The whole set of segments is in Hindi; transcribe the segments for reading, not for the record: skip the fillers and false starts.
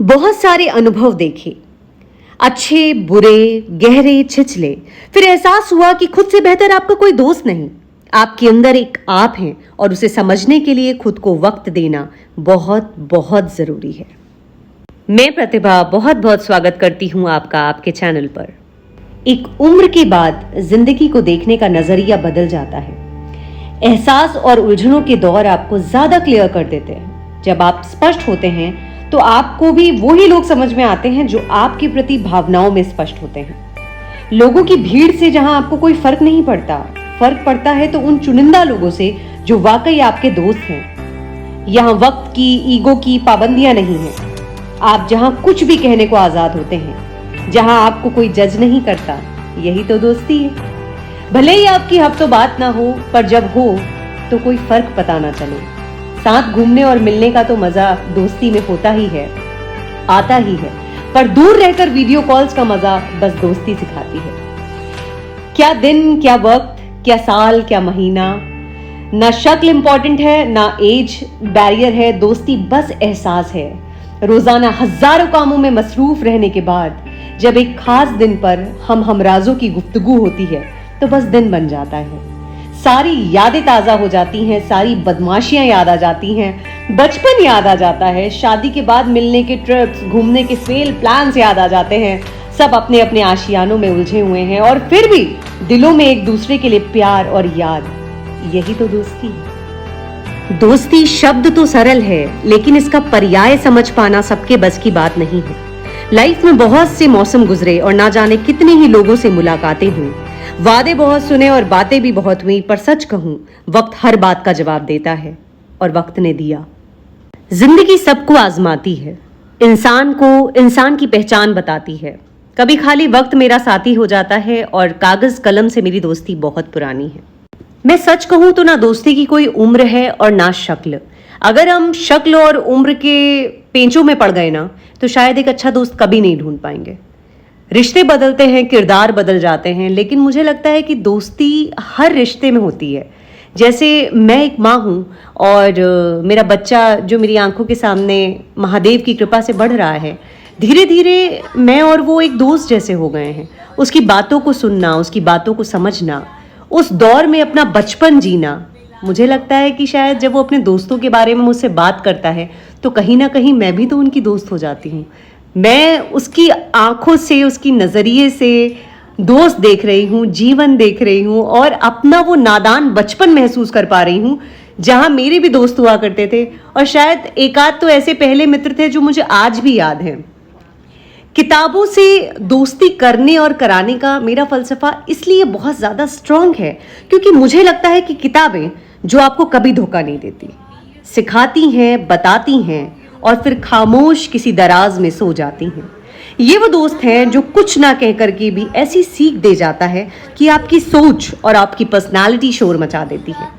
बहुत सारे अनुभव देखे, अच्छे बुरे गहरे छिछले। फिर एहसास हुआ कि खुद से बेहतर आपका कोई दोस्त नहीं। आपके अंदर एक आप है और उसे समझने के लिए खुद को वक्त देना बहुत बहुत जरूरी है। मैं प्रतिभा बहुत बहुत स्वागत करती हूँ आपका आपके चैनल पर। एक उम्र के बाद जिंदगी को देखने का नजरिया बदल जाता है। एहसास और उलझनों के दौर आपको ज्यादा क्लियर कर देते हैं। जब आप स्पष्ट होते हैं तो आपको भी वही लोग समझ में आते हैं जो आपके प्रति भावनाओं में स्पष्ट होते हैं। लोगों की भीड़ से जहां आपको कोई फर्क नहीं पड़ता, फर्क पड़ता है तो उन चुनिंदा लोगों से जो वाकई आपके दोस्त हैं। यहाँ वक्त की, ईगो की पाबंदियां नहीं है। आप जहां कुछ भी कहने को आजाद होते हैं, जहां आपको कोई जज नहीं करता, यही तो दोस्ती है। भले ही आपकी हफ्तों बात ना हो, पर जब हो तो कोई फर्क पता ना चले। साथ घूमने और मिलने का तो मजा दोस्ती में होता ही है, आता ही है, पर दूर रहकर वीडियो कॉल्स का मजा बस दोस्ती सिखाती है। क्या दिन, क्या वक्त, क्या साल, क्या महीना, ना शक्ल इंपॉर्टेंट है, ना एज बैरियर है। दोस्ती बस एहसास है। रोजाना हजारों कामों में मसरूफ रहने के बाद जब एक खास दिन पर हमराजों की गुफ्तगू होती है तो बस दिन बन जाता है। सारी यादें ताजा हो जाती हैं, सारी बदमाशियां याद आ जाती हैं, बचपन याद आ जाता है, शादी के बाद मिलने के ट्रिप्स, घूमने के फेल प्लान्स याद आ जाते हैं। सब अपने अपने आशियानों में उलझे हुए हैं और फिर भी दिलों में एक दूसरे के लिए प्यार और याद। यही तो दोस्ती है। दोस्ती शब्द तो सरल है, लेकिन इसका पर्याय समझ पाना सबके बस की बात नहीं है। लाइफ में बहुत से मौसम गुजरे और ना जाने कितने ही लोगों से मुलाकातें हुई। वादे बहुत सुने और बातें भी बहुत हुई, पर सच कहूं वक्त हर बात का जवाब देता है और वक्त ने दिया। जिंदगी सबको आजमाती है, इंसान को इंसान की पहचान बताती है। कभी खाली वक्त मेरा साथी हो जाता है और कागज कलम से मेरी दोस्ती बहुत पुरानी है। मैं सच कहूं तो ना दोस्ती की कोई उम्र है और ना शक्ल। अगर हम शक्ल और उम्र के पेंचों में पड़ गए ना तो शायद एक अच्छा दोस्त कभी नहीं ढूंढ पाएंगे। रिश्ते बदलते हैं, किरदार बदल जाते हैं, लेकिन मुझे लगता है कि दोस्ती हर रिश्ते में होती है। जैसे मैं एक माँ हूँ और मेरा बच्चा जो मेरी आंखों के सामने महादेव की कृपा से बढ़ रहा है, धीरे धीरे मैं और वो एक दोस्त जैसे हो गए हैं। उसकी बातों को सुनना, उसकी बातों को समझना, उस दौर में अपना बचपन जीना। मुझे लगता है कि शायद जब वो अपने दोस्तों के बारे में मुझसे बात करता है तो कहीं ना कहीं मैं भी तो उनकी दोस्त हो जाती हूँ। मैं उसकी आंखों से, उसकी नजरिए से दोस्त देख रही हूँ, जीवन देख रही हूँ और अपना वो नादान बचपन महसूस कर पा रही हूँ जहां मेरे भी दोस्त हुआ करते थे। और शायद एक आध तो ऐसे पहले मित्र थे जो मुझे आज भी याद हैं। किताबों से दोस्ती करने और कराने का मेरा फलसफा इसलिए बहुत ज्यादा स्ट्रांग है क्योंकि मुझे लगता है कि किताबें जो आपको कभी धोखा नहीं देती, सिखाती हैं, बताती हैं और फिर खामोश किसी दराज में सो जाती हैं। ये वो दोस्त हैं जो कुछ ना कह करके भी ऐसी सीख दे जाता है कि आपकी सोच और आपकी पर्सनालिटी शोर मचा देती है।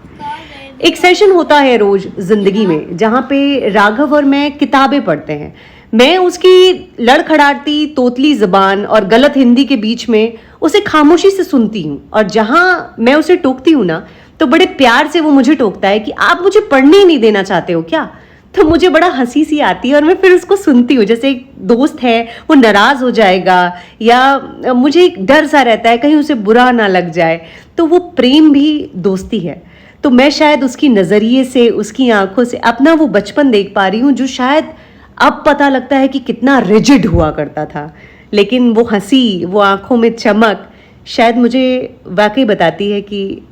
एक सेशन होता है रोज जिंदगी में जहाँ पे राघव और मैं किताबें पढ़ते हैं। मैं उसकी लड़खड़ाती तोतली जबान और गलत हिंदी के बीच में उसे खामोशी से सुनती हूँ और जहाँ मैं उसे टोकती हूँ ना तो बड़े प्यार से वो मुझे टोकता है कि आप मुझे पढ़ने ही नहीं देना चाहते हो क्या। तो मुझे बड़ा हंसी सी आती है और मैं फिर उसको सुनती हूँ। जैसे एक दोस्त है, वो नाराज हो जाएगा या मुझे एक डर सा रहता है कहीं उसे बुरा ना लग जाए, तो वो प्रेम भी दोस्ती है। तो मैं शायद उसकी नजरिए से, उसकी आंखों से अपना वो बचपन देख पा रही हूँ जो शायद अब पता लगता है कि कितना रिजिड हुआ करता था। लेकिन वो हंसी, वो आंखों में चमक शायद मुझे वाकई बताती है कि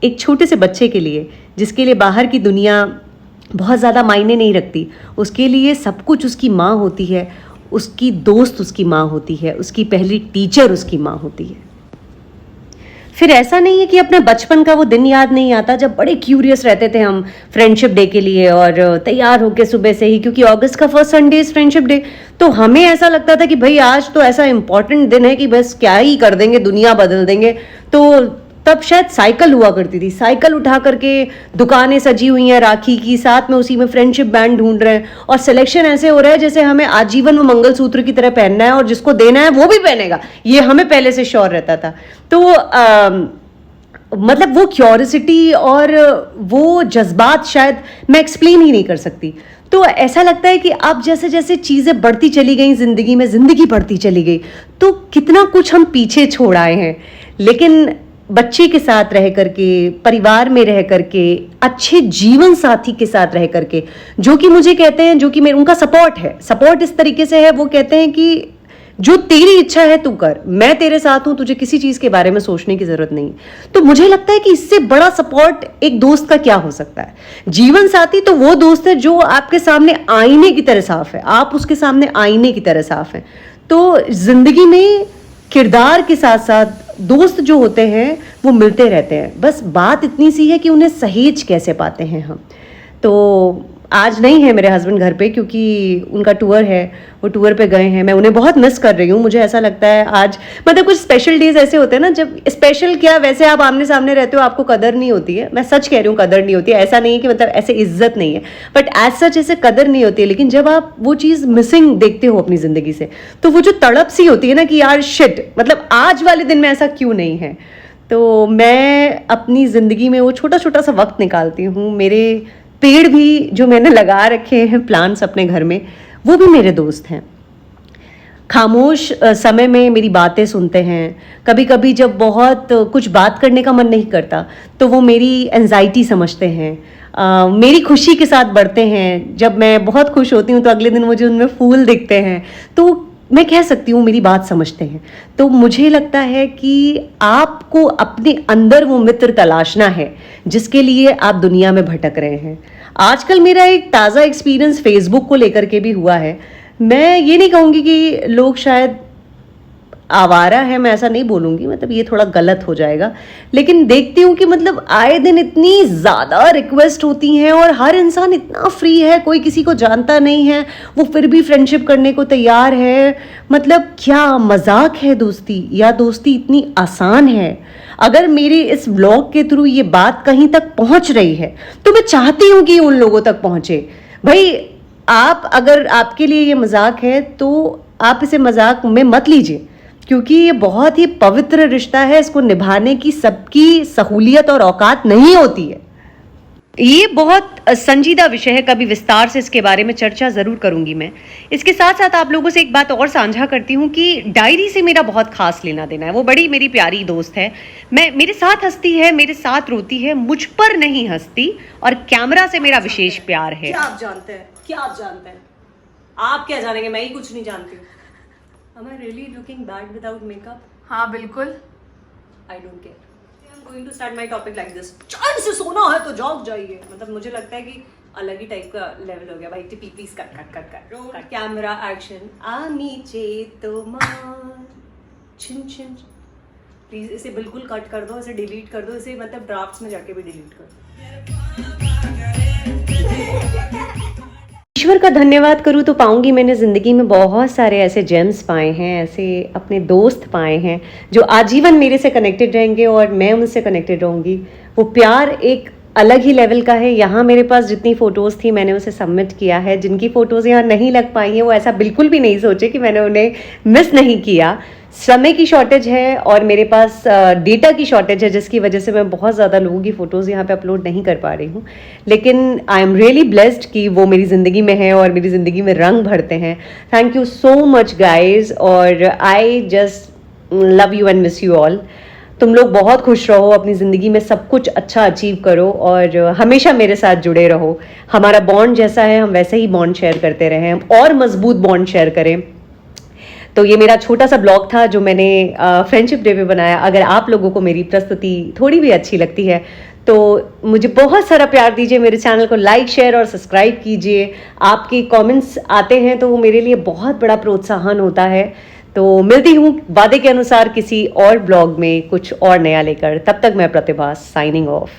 एक छोटे से बच्चे के लिए, जिसके लिए बाहर की दुनिया बहुत ज़्यादा मायने नहीं रखती, उसके लिए सब कुछ उसकी माँ होती है, उसकी दोस्त उसकी माँ होती है, उसकी पहली टीचर उसकी माँ होती है। फिर ऐसा नहीं है कि अपने बचपन का वो दिन याद नहीं आता जब बड़े क्यूरियस रहते थे हम फ्रेंडशिप डे के लिए और तैयार होके सुबह से ही, क्योंकि अगस्त का first Sunday is friendship day. तो हमें ऐसा लगता था कि भाई आज तो ऐसा इंपॉर्टेंट दिन है कि बस क्या ही कर देंगे, दुनिया बदल देंगे। तो तब शायद साइकिल हुआ करती थी, साइकिल उठा करके दुकानें सजी हुई हैं राखी की, साथ में उसी में फ्रेंडशिप बैंड ढूंढ रहे हैं और सिलेक्शन ऐसे हो रहा है जैसे हमें आजीवन वो मंगलसूत्र की तरह पहनना है और जिसको देना है वो भी पहनेगा, ये हमें पहले से श्योर रहता था। तो मतलब वो क्यूरियोसिटी और वो जज्बात शायद मैं एक्सप्लेन ही नहीं कर सकती। तो ऐसा लगता है कि अब जैसे जैसे चीज़ें बढ़ती चली गई ज़िंदगी में, ज़िंदगी बढ़ती चली गई, तो कितना कुछ हम पीछे छोड़ आए हैं। लेकिन बच्चे के साथ रह करके, परिवार में रह करके, अच्छे जीवन साथी के साथ रह करके, जो कि मुझे कहते हैं, जो कि मेरे उनका सपोर्ट है, सपोर्ट इस तरीके से है, वो कहते हैं कि जो तेरी इच्छा है तू कर, मैं तेरे साथ हूं, तुझे किसी चीज के बारे में सोचने की जरूरत नहीं। तो मुझे लगता है कि इससे बड़ा सपोर्ट एक दोस्त का क्या हो सकता है। जीवन साथी तो वो दोस्त है जो आपके सामने आईने की तरह साफ है, आप उसके सामने आईने की तरह साफ है। तो जिंदगी में किरदार के साथ साथ दोस्त जो होते हैं वो मिलते रहते हैं, बस बात इतनी सी है कि उन्हें सहेज कैसे पाते हैं हम। तो आज नहीं है मेरे हस्बैंड घर पे क्योंकि उनका टूर है, वो टूर पे गए हैं। मैं उन्हें बहुत मिस कर रही हूँ। मुझे ऐसा लगता है आज, मतलब कुछ स्पेशल डेज ऐसे होते हैं ना, जब स्पेशल क्या, वैसे आप आमने सामने रहते हो आपको कदर नहीं होती है। मैं सच कह रही हूँ, कदर नहीं होती है। ऐसा नहीं है कि मतलब ऐसे इज्जत नहीं है, बट एज सच ऐसे कदर नहीं होती है। लेकिन जब आप वो चीज़ मिसिंग देखते हो अपनी ज़िंदगी से, तो वो जो तड़प सी होती है ना कि यार शिट, मतलब आज वाले दिन में ऐसा क्यों नहीं है। तो मैं अपनी ज़िंदगी में वो छोटा छोटा सा वक्त निकालती हूँ। मेरे पेड़ भी जो मैंने लगा रखे हैं, प्लांट्स अपने घर में, वो भी मेरे दोस्त हैं। खामोश समय में मेरी बातें सुनते हैं। कभी कभी जब बहुत कुछ बात करने का मन नहीं करता तो वो मेरी एंजाइटी समझते हैं, मेरी खुशी के साथ बढ़ते हैं। जब मैं बहुत खुश होती हूँ तो अगले दिन मुझे उनमें फूल दिखते हैं, तो मैं कह सकती हूँ मेरी बात समझते हैं। तो मुझे लगता है कि आपको अपने अंदर वो मित्र तलाशना है जिसके लिए आप दुनिया में भटक रहे हैं। आजकल मेरा एक ताज़ा एक्सपीरियंस फेसबुक को लेकर के भी हुआ है। मैं ये नहीं कहूँगी कि लोग शायद आवारा है, मैं ऐसा नहीं बोलूँगी, मतलब ये थोड़ा गलत हो जाएगा। लेकिन देखती हूँ कि मतलब आए दिन इतनी ज़्यादा रिक्वेस्ट होती हैं और हर इंसान इतना फ्री है, कोई किसी को जानता नहीं है, वो फिर भी फ्रेंडशिप करने को तैयार है। मतलब क्या मजाक है दोस्ती, या दोस्ती इतनी आसान है। अगर मेरी इस ब्लॉग के थ्रू ये बात कहीं तक पहुँच रही है तो मैं चाहती हूँ कि उन लोगों तक पहुँचे। भाई आप, अगर आपके लिए ये मजाक है तो आप इसे मजाक में मत लीजिए, क्योंकि ये बहुत ही पवित्र रिश्ता है। इसको निभाने की सबकी सहूलियत और औकात नहीं होती है। ये बहुत संजीदा विषय है, कभी विस्तार से इसके बारे में चर्चा ज़रूर करूंगी मैं। इसके साथ साथ आप लोगों से एक बात और साझा करती हूँ कि डायरी से मेरा बहुत खास लेना देना है। वो बड़ी मेरी प्यारी दोस्त है, मेरे साथ हंसती है, मेरे साथ रोती है, मुझ पर नहीं हंसती, और कैमरा से मेरा विशेष प्यार है। क्या आप जानते हैं, क्या आप जानते हैं, आप क्या जानेंगे, मैं ही कुछ नहीं जानती हूँ। Am I really looking bad without makeup? हाँ बिल्कुल। I don't care. I'm going to start my topic like this. चैन से सोना है तो जाग जाइए। मतलब मुझे लगता है कि अलग ही टाइप का लेवल हो गया भाई। Please cut cut cut cut roll camera action. आमी चेतोमान छिन छिन। प्लीज इसे बिल्कुल कट कर दो, इसे डिलीट कर दो, इसे मतलब ड्राफ्ट्स में जाके भी डिलीट कर दो। ईश्वर का धन्यवाद करूँ तो पाऊंगी मैंने ज़िंदगी में बहुत सारे ऐसे जेम्स पाए हैं, ऐसे अपने दोस्त पाए हैं जो आजीवन मेरे से कनेक्टेड रहेंगे और मैं उनसे कनेक्टेड रहूँगी। वो प्यार एक अलग ही लेवल का है। यहाँ मेरे पास जितनी फ़ोटोज़ थी मैंने उसे सबमिट किया है। जिनकी फ़ोटोज़ यहाँ नहीं लग पाई हैं वो ऐसा बिल्कुल भी नहीं सोचे कि मैंने उन्हें मिस नहीं किया। समय की शॉर्टेज है और मेरे पास डेटा की शॉर्टेज है, जिसकी वजह से मैं बहुत ज़्यादा लोगों की फ़ोटोज़ यहाँ पे अपलोड नहीं कर पा रही हूँ। लेकिन आई एम रियली ब्लेस्ड कि वो मेरी ज़िंदगी में है और मेरी ज़िंदगी में रंग भरते हैं। Thank you so much guys, और I just love you and miss you all. तुम लोग बहुत खुश रहो, अपनी ज़िंदगी में सब कुछ अच्छा अचीव करो और हमेशा मेरे साथ जुड़े रहो। हमारा बॉन्ड जैसा है हम वैसे ही बॉन्ड शेयर करते रहें, हम और मजबूत बॉन्ड शेयर करें। तो ये मेरा छोटा सा ब्लॉग था जो मैंने फ्रेंडशिप डे पे बनाया। अगर आप लोगों को मेरी प्रस्तुति थोड़ी भी अच्छी लगती है तो मुझे बहुत सारा प्यार दीजिए, मेरे चैनल को लाइक शेयर और सब्सक्राइब कीजिए। आपके कमेंट्स आते हैं तो वो मेरे लिए बहुत बड़ा प्रोत्साहन होता है। तो मिलती हूँ वादे के अनुसार किसी और ब्लॉग में कुछ और नया लेकर। तब तक मैं प्रतिभा साइनिंग ऑफ।